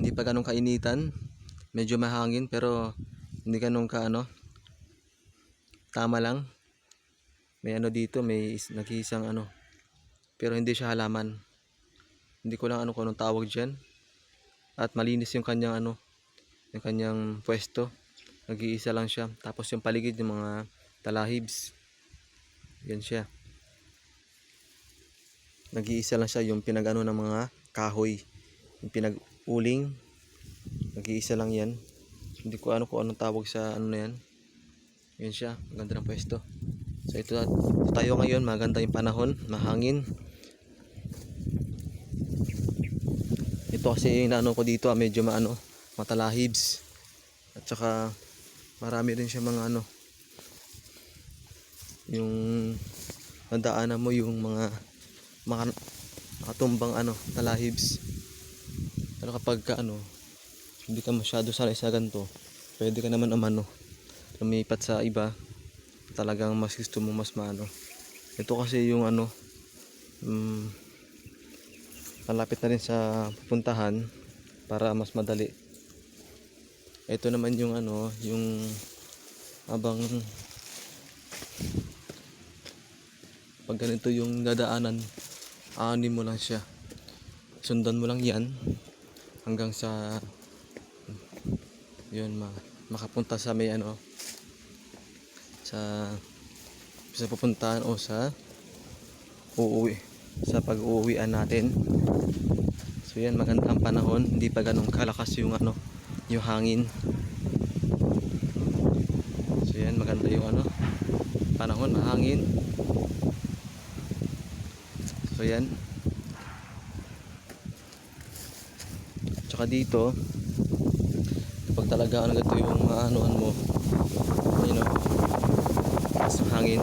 Hindi pa ganun kainitan. Medyo mahangin pero hindi ganun ka ano. Tama lang. May ano dito, may nag-iisang ano. Pero hindi siya halaman. Hindi ko lang ano kung anong tawag diyan. At malinis yung kanyang ano, yung kanyang pwesto. Nag-iisa lang siya. Tapos yung paligid ng mga talahibs. Yan siya. Nag-iisa lang siya, yung pinag-ano ng mga kahoy. Yung pinag-uling. Nag-iisa lang yan. Hindi ko ano kung anong tawag sa ano na yan. Yan siya, maganda ng pwesto. So ito tayo ngayon, maganda yung panahon, mahangin. Ito kasi yung naano ko dito, medyo maano, matalahibs. At saka marami rin siya mga ano, yung nadaanan mo yung mga makatumbang ano, talahibs. Pero kapag ka ano, hindi ka masyado sanay sa ganito, pwede ka naman umano, lumipat sa iba. Talagang mas gusto mo mas maano. Ito kasi yung ano, malapit na rin sa pupuntahan para mas madali. Ito naman yung ano, yung abang pag ganito yung dadaanan, aanin mo lang siya. Sundan mo lang yan hanggang sa yun makapunta sa may ano, sa pupuntahan o sa pag-uuwian natin. So yan, maganda ang panahon, hindi pa ganun kalakas yung ano, yung hangin. So yan, maganda yung ano, panahon, mahangin. So yan. Tsaka dito, kapag talaga ano ganito yung maanuhan mo, you know, mas hangin.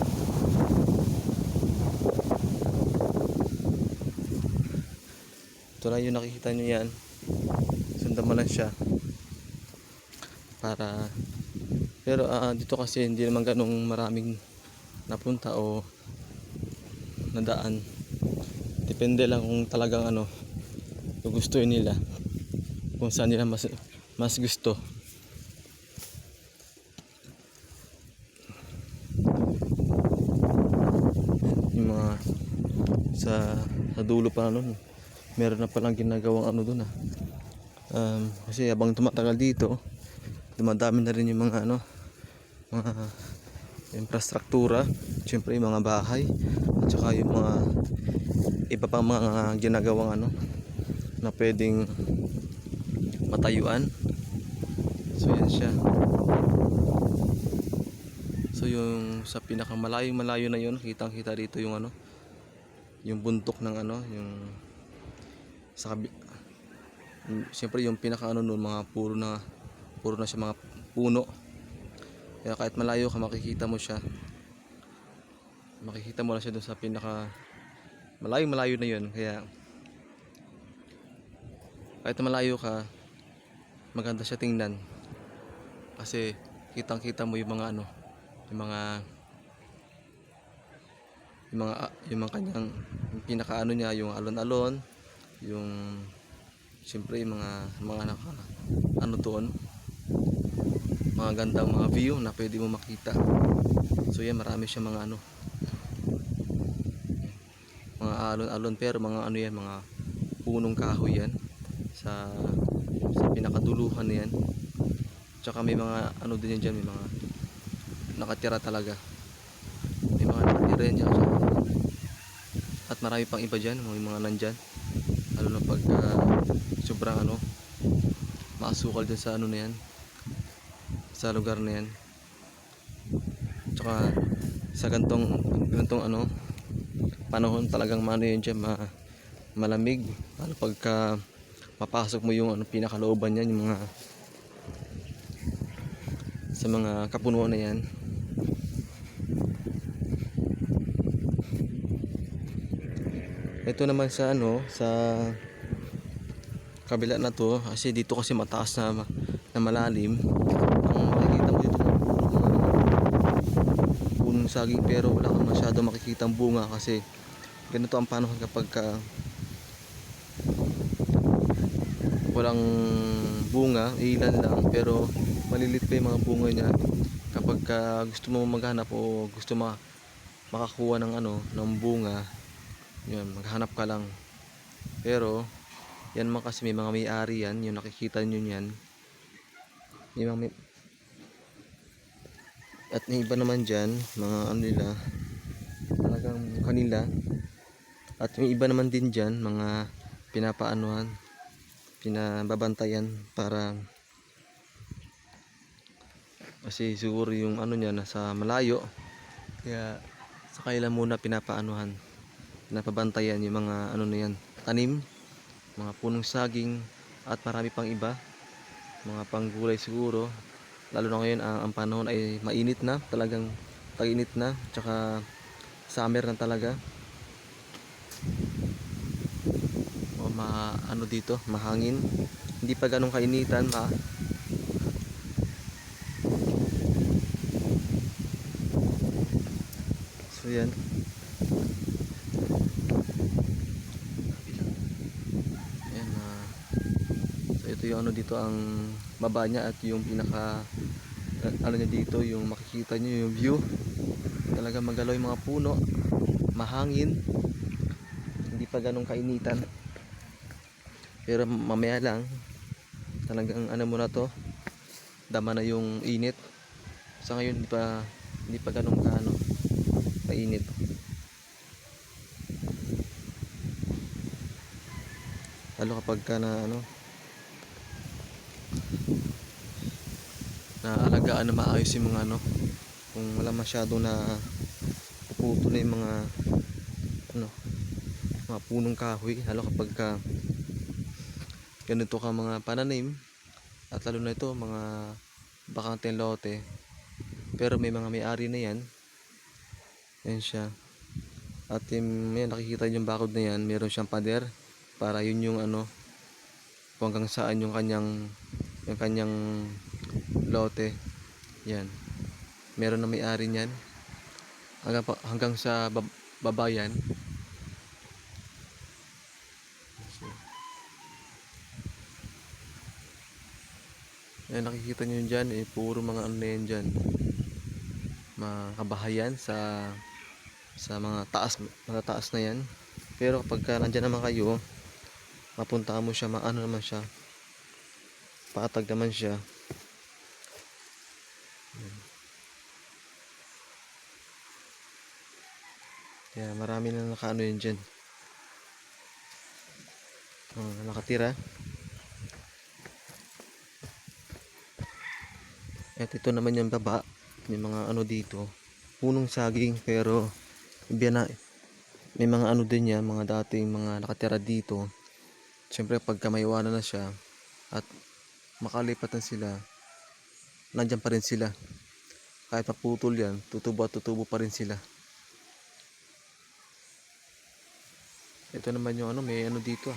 Ito lang yung nakikita nyo yan. Sundan mo lang siya. Pero dito kasi hindi naman ganong maraming napunta o nadaan. Depende lang kung talagang ano, gugustuhin nila. Kung saan nila mas gusto. Yung mga sa dulo pa nun, meron na palang ginagawang ano dun kasi habang tumatagal dito, dumadami na rin yung mga ano, mga infrastruktura, syempre yung mga bahay at saka yung mga iba pang mga ginagawang ano na pwedeng matayuan. So yan siya. So yung sa pinakamalayong-malayo na yun, kitang-kita dito yung ano, yung bundok ng ano, yung siyempre yung pinaka ano nun, mga puro na siya mga puno. Kaya kahit malayo ka, makikita mo siya. Makikita mo lang siya dun sa pinaka malayo na yun. Kaya kahit malayo ka, maganda siya tingnan. Kasi kitang-kita mo yung mga ano, yung mga kanyang yung pinaka ano niya, yung alon-alon, yung siyempre yung mga naka ano doon, mga gandang mga view na pwede mo makita. So yan, marami siya mga ano, mga alon-alon, pero mga ano yan, mga punong kahoy yan sa pinakaduluhan na yan. Tsaka may mga ano din yan dyan, may mga nakatira talaga, may mga nakatira yan dyan. At marami pang iba dyan, may mga nandyan, lalo na pag sobrang ano, maasukal dyan sa ano na yan, sa lugar na yan. Tsaka sa gantong ano panahon, talagang mano yun dyan, malamig, lalo pagka mapasok mo yung ano, pinakalooban yan, yung mga sa mga kapunuan na yan. Ito naman sa ano, sa kabila na to, kasi dito kasi mataas na malalim. Ang makikita mo dito punong saging, pero wala kang masyado makikitang bunga kasi ganito ang panahon kapag walang bunga, ilan lang, pero malilit pa yung mga bunga niya. Kapag gusto mo maghanap o gusto makakuha ng ng bunga, yun, maghanap ka lang. Pero yan man kasi may mga may-ari yan, yung nakikita nyo yan. May mga at may iba naman dyan, mga nila, talagang kanila. At may iba naman din dyan, mga pinapaanuhan, pinababantayan para kasi siguro yung niya nasa malayo. Kaya sa kanila muna pinapabantayan yung mga na yan, tanim, mga punong saging at marami pang iba, mga panggulay siguro. Lalo na ngayon ang panahon ay mainit na, talagang tag-init na, tsaka summer na talaga. O dito, mahangin. Hindi pa ganong kainitan, so yan. Ayan, so ito yung dito ang baba niya, at yung pinaka niya dito, yung makikita nyo yung view. Talaga magalaw yung mga puno, mahangin, hindi pa ganong kainitan. Pero mamaya lang, talagang muna to, dama na yung init. Sa ngayon hindi pa ganong kainit. Lalo kapag naalagaan na maayos yung mga kung wala masyado na puputo na yung mga punong kahoy, lalo kapag ganito ka mga pananim, at lalo na ito mga bakanteng lote, pero may mga may-ari na yan. Yan siya. At yan, nakikita yung bakod na yan, meron siyang pader para yun yung kung hanggang saan yung kanyang lote. Yan, meron na may-ari niyan hanggang sa baba yan. Yan, nakikita nyo yun dyan, puro mga na yan dyan, mga kabahayan sa mga taas na yan. Pero kapag nandyan naman kayo, mapunta mo siya, naman siya, patag naman siya. Kaya marami na yun dyan, nakatira. At ito naman yung baba, may mga dito, punong saging, pero may mga din yan, mga dating mga nakatira dito. Siyempre pagka maiwanan na siya at makalipat na sila, nandyan pa rin sila. Kahit maputol yan, tutubo pa rin sila. Ito naman yung may dito,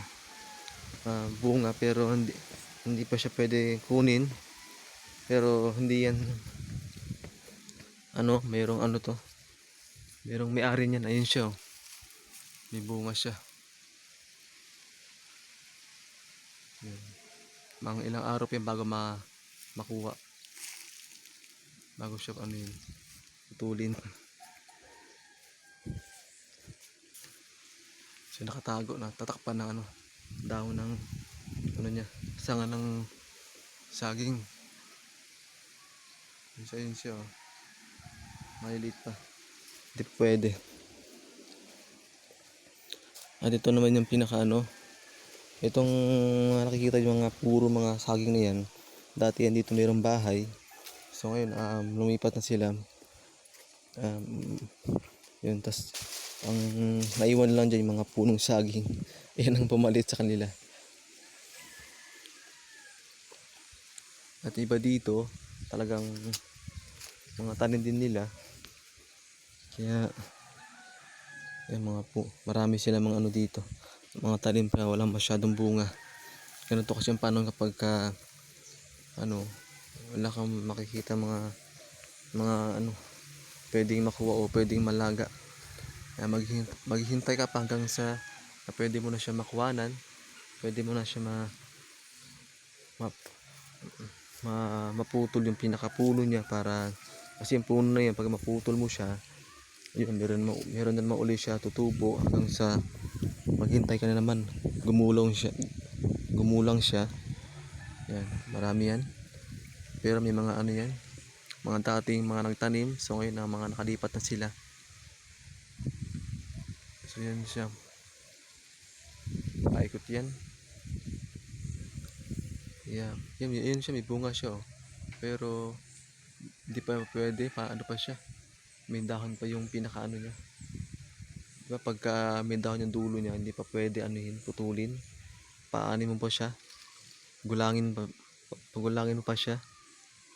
bunga, pero hindi pa siya pwede kunin. Pero hindi yan mayroong to, mayroong may-ari niyan. Ayun siya, may bunga siya. Mga ilang araw pa yan bago makuha, bago siya putulin. So nakatago na, tatakpan ng dahon ng niya, sanga ng saging. Yun siya, maliliit pa, hindi pwede. At ito naman yung pinaka itong nakikita yung mga puro mga saging na yan, dati yan dito mayroong bahay. So ngayon lumipat na sila, yun, tas ang naiwan lang dyan yung mga punong saging. Yan ang pumalit sa kanila. At iba dito, talagang mga tanim din nila. Kaya marami sila mga dito, mga tanim pa walang masyadong bunga. Ganito kasi yung paano kapag wala kang makikita mga pwedeng makuha o pwedeng malaga. Kaya maghihintay ka pa hanggang sa pwede mo na siya makuhanan, pwede mo na siya maputol yung pinakapuno niya, para kasi yung puno na yan pag maputol mo siya, yun, meron na naman uli siya tutubo hanggang sa maghintay ka na naman gumulang siya. Yan, marami yan. Pero may mga ano yan, mga dating mga nagtanim, so ngayon na mga nakalipat na sila. So yan siya, paikot yan. Yeah, yun siya, may bunga siya oh. Pero hindi pa pwede, ano pa siya, may dahon pa yung pinakaano niya. Diba pagka may dahon yung dulo niya, hindi pa pwede anuhin, putulin. Paanin mo pa siya, pagulangin mo pa siya.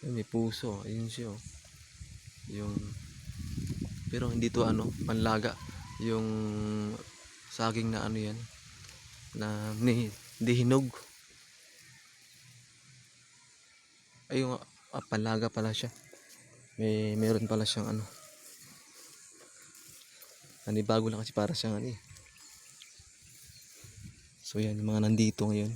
Ayun, may puso, ayun siya oh. Yung, pero hindi to ano, panlaga. Yung saging na ano yan, na hindi hinog. Ayun, panlaga pala siya. Meron pala siyang ano. Bago lang kasi para siyang ano eh. So yan, yung mga nandito ngayon.